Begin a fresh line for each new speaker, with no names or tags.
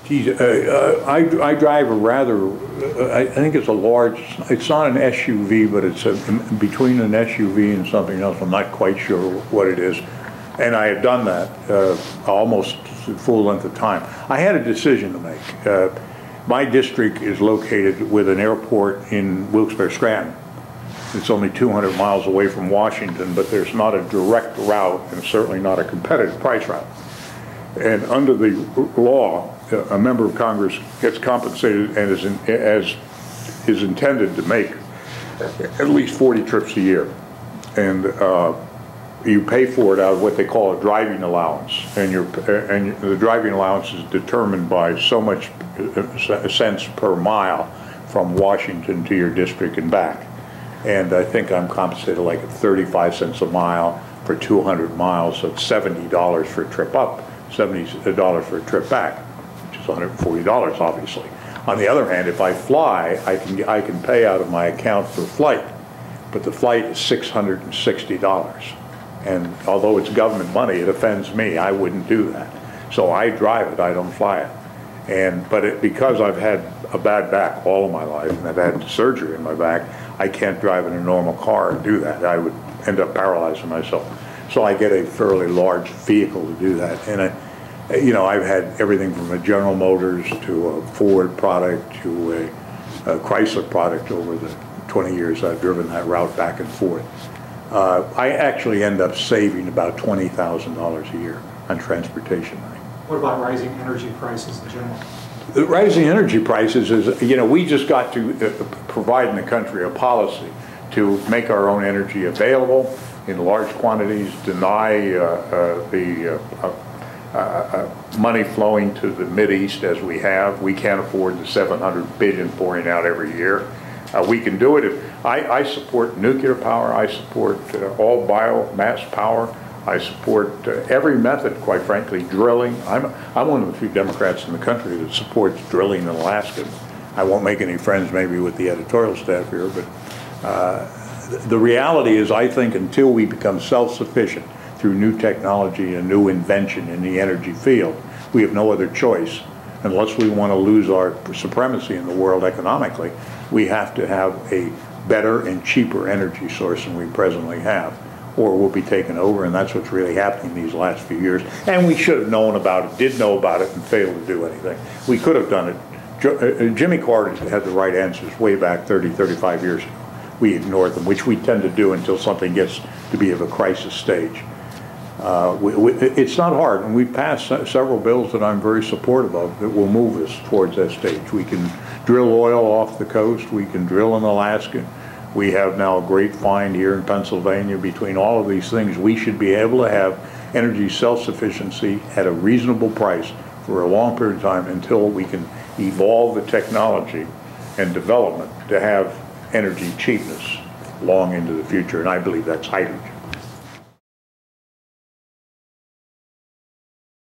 Geez, I drive a rather, I think it's a large, it's not an SUV, but it's between an SUV and something else. I'm not quite sure what it is. And I have done that almost full length of time. I had a decision to make. My district is located with an airport in Wilkes-Barre-Scranton. It's only 200 miles away from Washington, but there's not a direct route and certainly not a competitive price route. And under the law, a member of Congress gets compensated and is intended to make at least 40 trips a year. And you pay for it out of what they call a driving allowance. And the driving allowance is determined by so much cents per mile from Washington to your district and back. And I think I'm compensated like at 35 cents a mile for 200 miles, so it's $70 for a trip up, $70 for a trip back, which is $140 obviously. On the other hand, if I fly, I can pay out of my account for flight, but the flight is $660. And although it's government money, it offends me. I wouldn't do that. So I drive it, I don't fly it. But because I've had a bad back all of my life, and I've had surgery in my back, I can't drive in a normal car and do that. I would end up paralyzing myself. So I get a fairly large vehicle to do that. And I've had everything from a General Motors to a Ford product to a Chrysler product over the 20 years I've driven that route back and forth. I actually end up saving about $20,000 a year on transportation money.
What about rising energy prices in general?
The rising energy prices is, we just got to provide in the country a policy to make our own energy available in large quantities, deny the money flowing to the Mideast as we have. We can't afford the $700 billion pouring out every year. We can do it. I support nuclear power. I support all biomass power. I support every method, quite frankly, drilling. I'm one of the few Democrats in the country that supports drilling in Alaska. I won't make any friends maybe with the editorial staff here, but the reality is I think until we become self-sufficient through new technology and new invention in the energy field, we have no other choice. Unless we want to lose our supremacy in the world economically, we have to have a better and cheaper energy source than we presently have, or we'll be taken over, and that's what's really happening these last few years. And we should have known about it, did know about it, and failed to do anything. We could have done it. Jimmy Carter had the right answers way back 30, 35 years ago. We ignored them, which we tend to do until something gets to be of a crisis stage. It's not hard, and we've passed several bills that I'm very supportive of that will move us towards that stage. We can drill oil off the coast. We can drill in Alaska. We have now a great find here in Pennsylvania. Between all of these things, we should be able to have energy self-sufficiency at a reasonable price for a long period of time until we can evolve the technology and development to have energy cheapness long into the future, and I believe that's hydrogen.